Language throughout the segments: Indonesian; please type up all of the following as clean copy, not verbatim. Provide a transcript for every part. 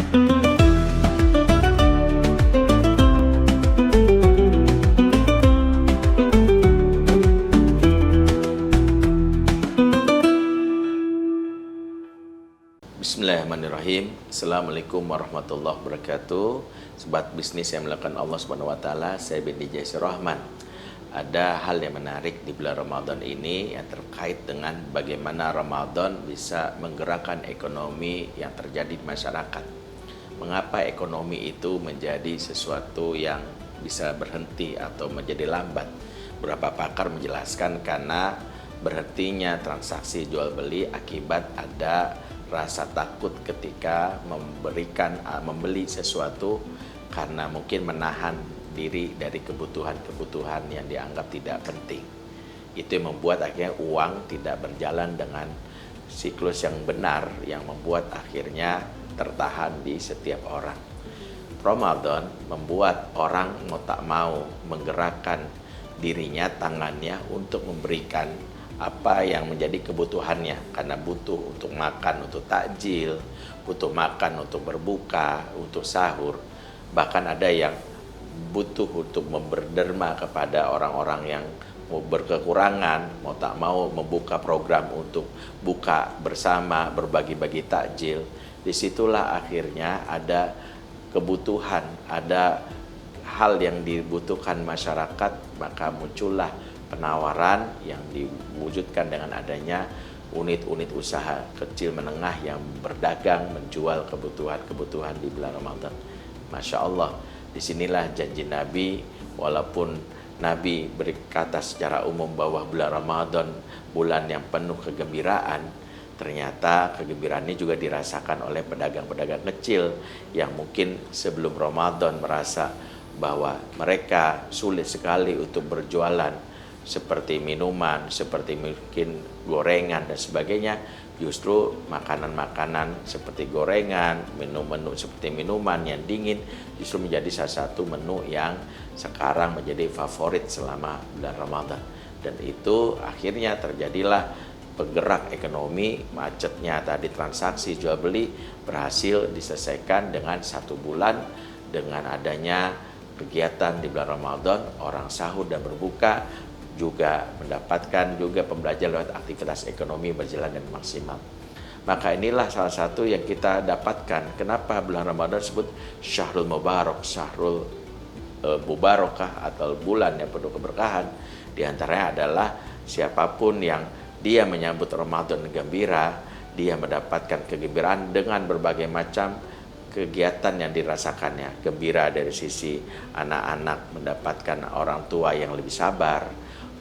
Bismillahirrahmanirrahim. Assalamualaikum warahmatullahi wabarakatuh. Sobat bisnis yang melakukan Allah Subhanahu wa taala, saya bin DJ Rahman. Ada hal yang menarik di bulan Ramadan ini yang terkait dengan bagaimana Ramadan bisa menggerakkan ekonomi yang terjadi di masyarakat. Mengapa ekonomi itu menjadi sesuatu yang bisa berhenti atau menjadi lambat? Beberapa pakar menjelaskan karena berhentinya transaksi jual beli akibat ada rasa takut ketika membeli sesuatu karena mungkin menahan diri dari kebutuhan-kebutuhan yang dianggap tidak penting. Itu yang membuat akhirnya uang tidak berjalan dengan siklus yang benar, yang membuat akhirnya tertahan di setiap orang. Ramadan membuat orang mau tak mau menggerakkan dirinya, tangannya untuk memberikan apa yang menjadi kebutuhannya, karena butuh untuk makan, untuk takjil, butuh makan untuk berbuka, untuk sahur, bahkan ada yang butuh untuk berderma kepada orang-orang yang mau berkekurangan, mau tak mau membuka program untuk buka bersama, berbagi-bagi takjil. Disitulah akhirnya ada kebutuhan, ada hal yang dibutuhkan masyarakat, maka muncullah penawaran yang diwujudkan dengan adanya unit-unit usaha kecil menengah yang berdagang menjual kebutuhan-kebutuhan di bulan Ramadan. Masya Allah, disinilah janji Nabi, walaupun Nabi berkata secara umum bahwa bulan Ramadan bulan yang penuh kegembiraan, ternyata kegembiraan ini juga dirasakan oleh pedagang-pedagang kecil yang mungkin sebelum Ramadan merasa bahwa mereka sulit sekali untuk berjualan, seperti minuman, seperti mungkin gorengan dan sebagainya. Justru makanan-makanan seperti gorengan, menu-menu seperti minuman yang dingin justru menjadi salah satu menu yang sekarang menjadi favorit selama bulan Ramadan. Dan itu akhirnya terjadilah penggerak ekonomi, macetnya tadi transaksi jual beli berhasil diselesaikan dengan 1 bulan dengan adanya kegiatan di bulan Ramadan, orang sahur dan berbuka, juga mendapatkan juga pembelajaran lewat aktivitas ekonomi berjalan dengan maksimal. Maka inilah salah satu yang kita dapatkan. Kenapa bulan Ramadan disebut Syahrul Mubarak, Syahrul Mubarakah atau bulan yang penuh keberkahan. Di antaranya adalah siapapun yang dia menyambut Ramadan gembira, dia mendapatkan kegembiraan dengan berbagai macam kegiatan yang dirasakannya. Gembira dari sisi anak-anak mendapatkan orang tua yang lebih sabar,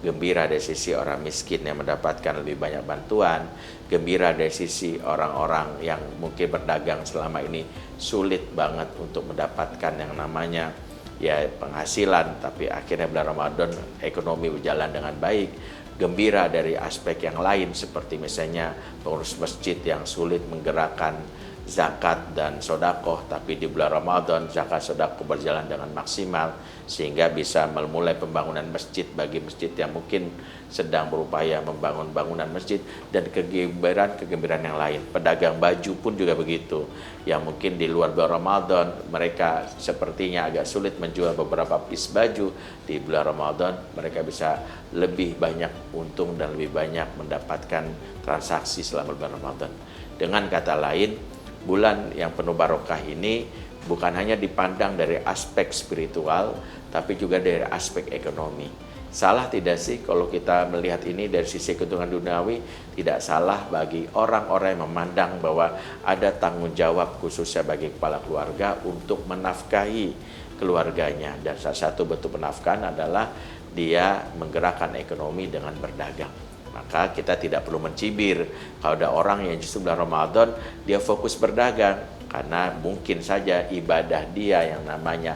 gembira dari sisi orang miskin yang mendapatkan lebih banyak bantuan, gembira dari sisi orang-orang yang mungkin berdagang selama ini sulit banget untuk mendapatkan yang namanya ya penghasilan, tapi akhirnya bulan Ramadan ekonomi berjalan dengan baik. Gembira dari aspek yang lain seperti misalnya pengurus masjid yang sulit menggerakkan zakat dan sodakoh, tapi di bulan Ramadan zakat sodakoh berjalan dengan maksimal sehingga bisa memulai pembangunan masjid bagi masjid yang mungkin sedang berupaya membangun bangunan masjid, dan kegembiraan yang lain. Pedagang baju pun juga begitu, yang mungkin di luar bulan Ramadan mereka sepertinya agak sulit menjual beberapa piece baju, di bulan Ramadan mereka bisa lebih banyak untung dan lebih banyak mendapatkan transaksi selama bulan Ramadan. Dengan kata lain, bulan yang penuh barokah ini bukan hanya dipandang dari aspek spiritual, tapi juga dari aspek ekonomi. Salah tidak sih kalau kita melihat ini dari sisi keuntungan duniawi? Tidak salah bagi orang-orang yang memandang bahwa ada tanggung jawab khususnya bagi kepala keluarga untuk menafkahi keluarganya. Dan salah satu bentuk penafkahan adalah dia menggerakkan ekonomi dengan berdagang. Maka kita tidak perlu mencibir kalau ada orang yang justru bulan Ramadan dia fokus berdagang, karena mungkin saja ibadah dia yang namanya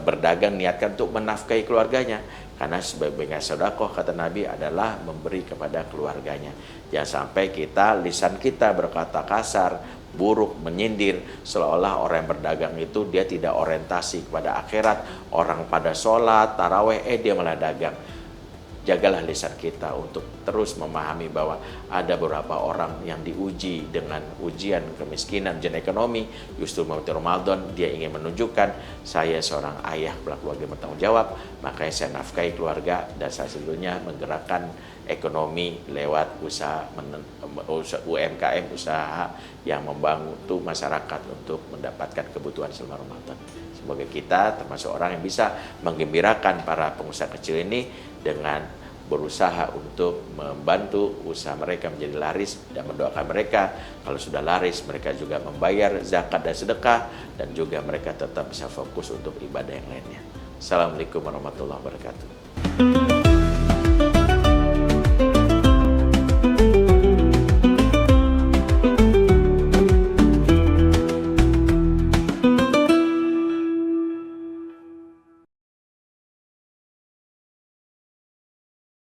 berdagang niatkan untuk menafkahi keluarganya, karena sebagai sedekah kata Nabi adalah memberi kepada keluarganya. Jangan sampai lisan kita berkata kasar, buruk, menyindir, seolah-olah orang yang berdagang itu dia tidak orientasi kepada akhirat. Orang pada sholat, taraweh, dia malah dagang. jagalah lisan kita untuk terus memahami bahwa ada beberapa orang yang diuji dengan ujian kemiskinan, ujian ekonomi. Justru memasuki Ramadan, dia ingin menunjukkan saya seorang ayah, kepala keluarga yang bertanggung jawab, makanya saya nafkahi keluarga dan salah satunya menggerakkan ekonomi lewat usaha UMKM, usaha yang membantu masyarakat untuk mendapatkan kebutuhan selama Ramadan. Semoga kita termasuk orang yang bisa menggembirakan para pengusaha kecil ini dengan berusaha untuk membantu usaha mereka menjadi laris dan mendoakan mereka kalau sudah laris mereka juga membayar zakat dan sedekah dan juga mereka tetap bisa fokus untuk ibadah yang lainnya. Assalamualaikum warahmatullahi wabarakatuh.